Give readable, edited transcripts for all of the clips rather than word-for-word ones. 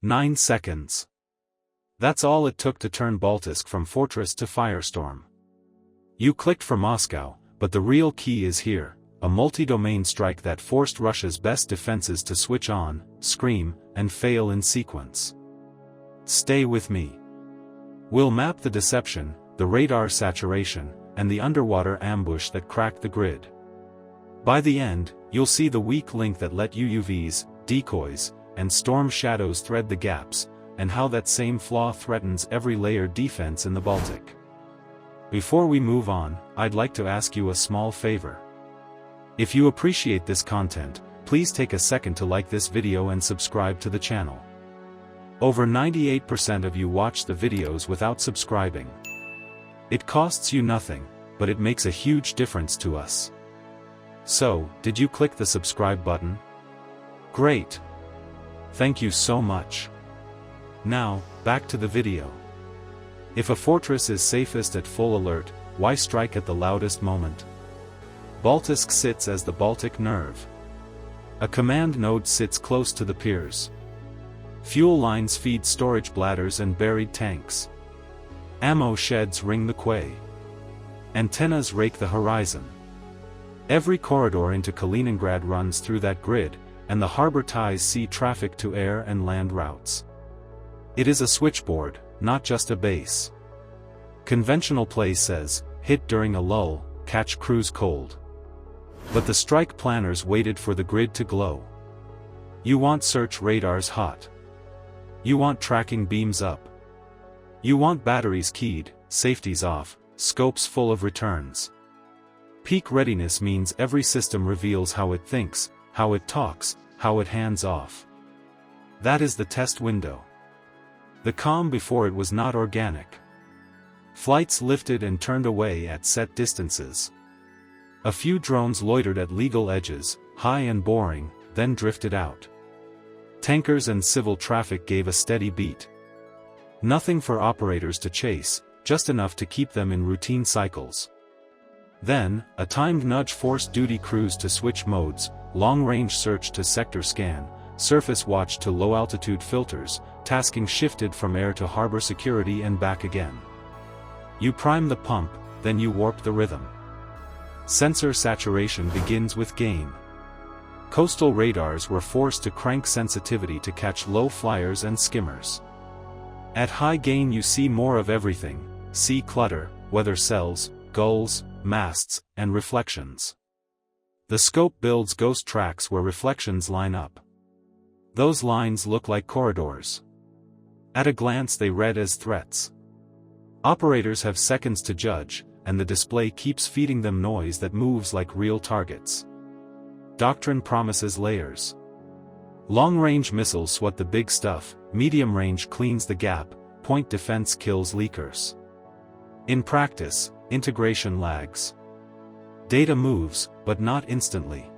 9 seconds. That's all it took to turn Baltisk from fortress to firestorm. You clicked for Moscow, but the real key is here, a multi-domain strike that forced Russia's best defenses to switch on, scream, and fail in sequence. Stay with me. We'll map the deception, the radar saturation, and the underwater ambush that cracked the grid. By the end, you'll see the weak link that let UUVs, decoys, and storm shadows thread the gaps, and how that same flaw threatens every layered defense in the Baltic. Before we move on, I'd like to ask you a small favor. If you appreciate this content, please take a second to like this video and subscribe to the channel. Over 98% of you watch the videos without subscribing. It costs you nothing, but it makes a huge difference to us. So, did you click the subscribe button? Great! Thank you so much. Now, back to the video. If a fortress is safest at full alert, why strike at the loudest moment? Baltisk sits as the Baltic nerve. A command node sits close to the piers. Fuel lines feed storage bladders and buried tanks. Ammo sheds ring the quay. Antennas rake the horizon. Every corridor into Kaliningrad runs through that grid, and the harbor ties sea traffic to air and land routes. It is a switchboard, not just a base. Conventional play says, hit during a lull, catch crews cold. But the strike planners waited for the grid to glow. You want search radars hot. You want tracking beams up. You want batteries keyed, safeties off, scopes full of returns. Peak readiness means every system reveals how it thinks, how it talks, how it hands off. That is the test window. The calm before it was not organic. Flights lifted and turned away at set distances. A few drones loitered at legal edges, high and boring, then drifted out. Tankers and civil traffic gave a steady beat. Nothing for operators to chase, just enough to keep them in routine cycles. Then, a timed nudge forced duty crews to switch modes, long-range search to sector scan, surface watch to low-altitude filters, tasking shifted from air to harbor security and back again. You prime the pump, then you warp the rhythm. Sensor saturation begins with gain. Coastal radars were forced to crank sensitivity to catch low flyers and skimmers. At high gain you see more of everything, sea clutter, weather cells, gulls, masts, and reflections. The scope builds ghost tracks where reflections line up. Those lines look like corridors. At a glance they read as threats. Operators have seconds to judge, and the display keeps feeding them noise that moves like real targets. Doctrine promises layers. Long-range missiles swat the big stuff, medium-range cleans the gap, point defense kills leakers. In practice, integration lags. Data moves, but not instantly.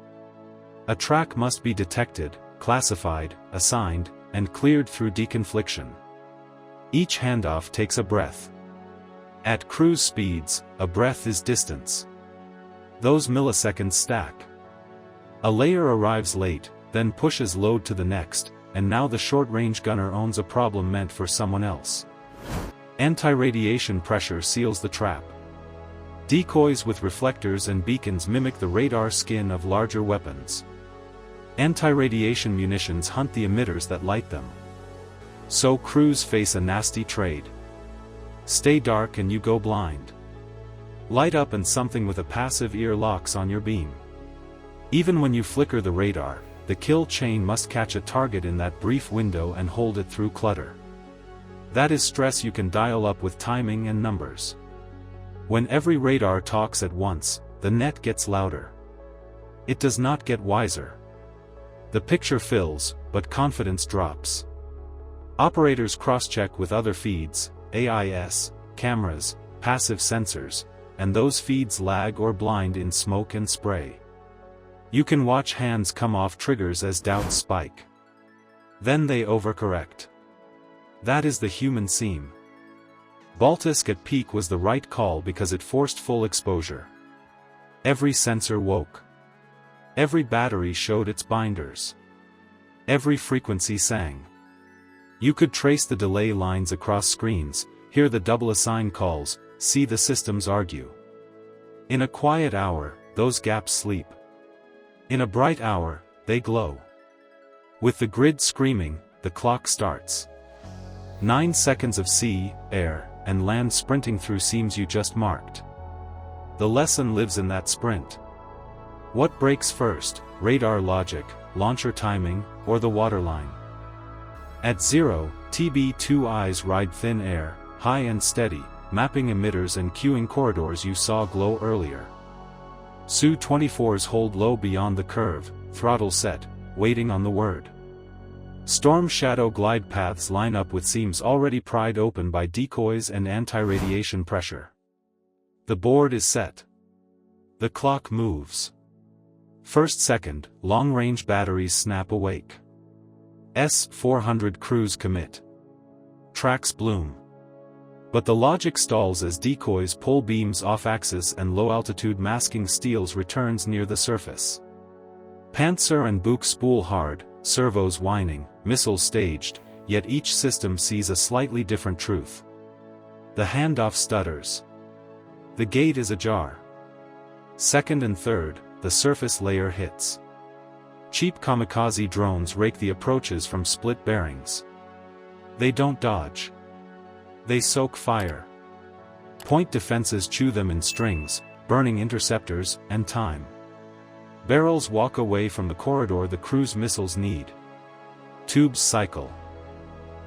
A track must be detected, classified, assigned, and cleared through deconfliction. Each handoff takes a breath. At cruise speeds, a breath is distance. Those milliseconds stack. A layer arrives late, then pushes load to the next, and now the short-range gunner owns a problem meant for someone else. Anti-radiation pressure seals the trap. Decoys with reflectors and beacons mimic the radar skin of larger weapons. Anti-radiation munitions hunt the emitters that light them. So crews face a nasty trade. Stay dark and you go blind. Light up and something with a passive ear locks on your beam. Even when you flicker the radar, the kill chain must catch a target in that brief window and hold it through clutter. That is stress you can dial up with timing and numbers. When every radar talks at once, the net gets louder. It does not get wiser. The picture fills, but confidence drops. Operators cross-check with other feeds, AIS, cameras, passive sensors, and those feeds lag or blind in smoke and spray. You can watch hands come off triggers as doubts spike. Then they overcorrect. That is the human seam. Baltisk at peak was the right call because it forced full exposure. Every sensor woke. Every battery showed its binders. Every frequency sang. You could trace the delay lines across screens, hear the double assign calls, see the systems argue. In a quiet hour, those gaps sleep. In a bright hour, they glow. With the grid screaming, the clock starts. 9 seconds of sea, air, and land sprinting through seams you just marked. The lesson lives in that sprint. What breaks first, radar logic, launcher timing, or the waterline? At 0, TB2Is ride thin air, high and steady, mapping emitters and queuing corridors you saw glow earlier. Su-24s hold low beyond the curve, throttle set, waiting on the word. Storm Shadow glide paths line up with seams already pried open by decoys and anti-radiation pressure. The board is set. The clock moves. First second, long-range batteries snap awake. S-400 crews commit. Tracks bloom. But the logic stalls as decoys pull beams off axis and low-altitude masking steels returns near the surface. Panzer and Buk spool hard, servos whining, missiles staged, yet each system sees a slightly different truth. The handoff stutters. The gate is ajar. Second and third, the surface layer hits. Cheap kamikaze drones rake the approaches from split bearings. They don't dodge. They soak fire. Point defenses chew them in strings, burning interceptors and time. Barrels walk away from the corridor the cruise missiles need. Tubes cycle.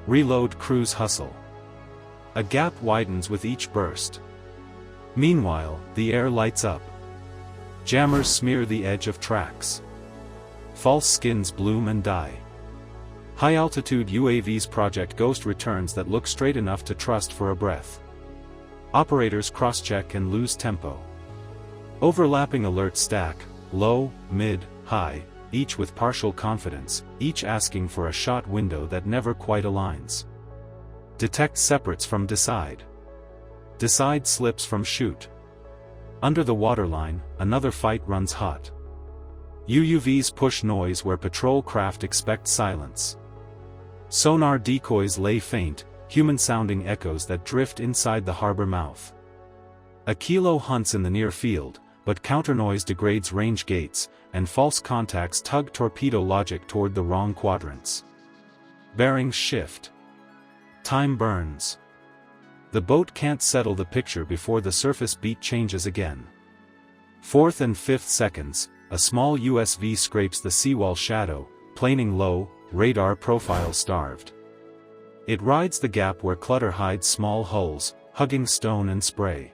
Reload crews hustle. A gap widens with each burst. Meanwhile, the air lights up. Jammers smear the edge of tracks. False skins bloom and die. High-altitude UAVs Project Ghost returns that look straight enough to trust for a breath. Operators cross-check and lose tempo. Overlapping alerts stack, low, mid, high, each with partial confidence, each asking for a shot window that never quite aligns. Detect separates from decide. Decide slips from shoot. Under the waterline, another fight runs hot. UUVs push noise where patrol craft expect silence. Sonar decoys lay faint, human-sounding echoes that drift inside the harbor mouth. A kilo hunts in the near field, but counternoise degrades range gates, and false contacts tug torpedo logic toward the wrong quadrants. Bearings shift. Time burns. The boat can't settle the picture before the surface beat changes again. 4th and 5th seconds, a small USV scrapes the seawall shadow, planing low, radar profile starved. It rides the gap where clutter hides small hulls, hugging stone and spray.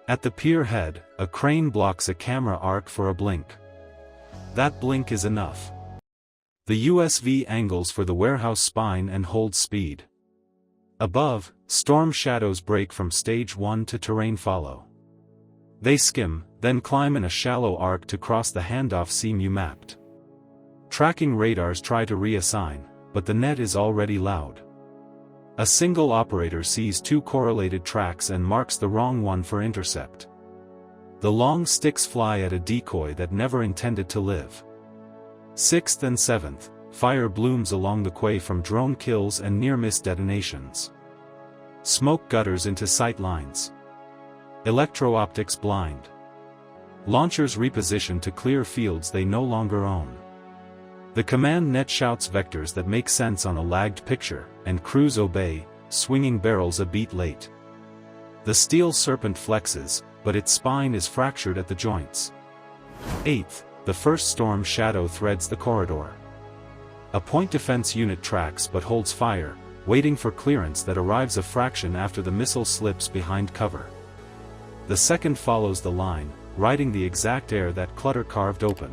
At the pier head, a crane blocks a camera arc for a blink. That blink is enough. The USV angles for the warehouse spine and holds speed. Above, storm shadows break from stage 1 to terrain follow. They skim, then climb in a shallow arc to cross the handoff seam you mapped. Tracking radars try to reassign, but the net is already loud. A single operator sees 2 correlated tracks and marks the wrong one for intercept. The long sticks fly at a decoy that never intended to live. 6th and 7th, fire blooms along the quay from drone kills and near-miss detonations. Smoke gutters into sight lines. Electro-optics blind. Launchers reposition to clear fields they no longer own. The command net shouts vectors that make sense on a lagged picture, and crews obey, swinging barrels a beat late. The steel serpent flexes, but its spine is fractured at the joints. 8th, the first storm shadow threads the corridor. A point defense unit tracks but holds fire, waiting for clearance that arrives a fraction after the missile slips behind cover. The second follows the line, riding the exact air that clutter carved open.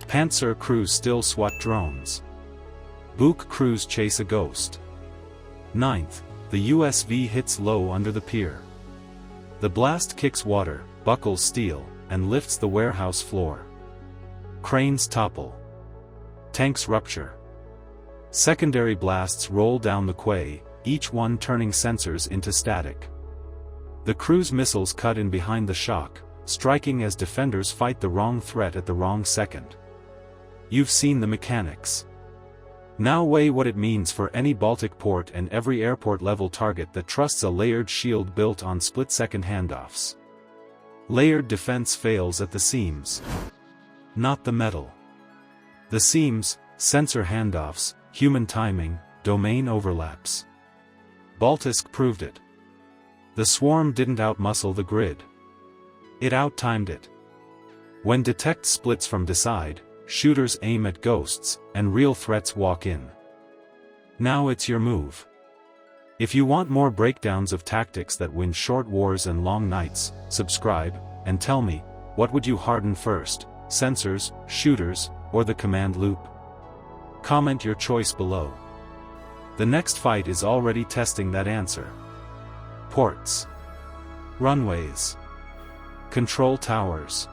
Panzer crews still swat drones. Buk crews chase a ghost. 9th, the USV hits low under the pier. The blast kicks water, buckles steel, and lifts the warehouse floor. Cranes topple. Tanks rupture. Secondary blasts roll down the quay, each one turning sensors into static. The cruise missiles cut in behind the shock, striking as defenders fight the wrong threat at the wrong second. You've seen the mechanics. Now weigh what it means for any Baltic port and every airport-level target that trusts a layered shield built on split-second handoffs. Layered defense fails at the seams. Not the metal. The seams, sensor handoffs, human timing, domain overlaps. Baltisk proved it. The swarm didn't outmuscle the grid. It out-timed it. When detect splits from decide, shooters aim at ghosts, and real threats walk in. Now it's your move. If you want more breakdowns of tactics that win short wars and long nights, subscribe, and tell me, what would you harden first, sensors, shooters, or the command loop? Comment your choice below. The next fight is already testing that answer. Ports. Runways. Control towers.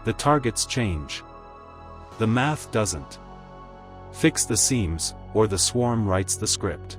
The targets change. The math doesn't. Fix the seams, or the swarm writes the script.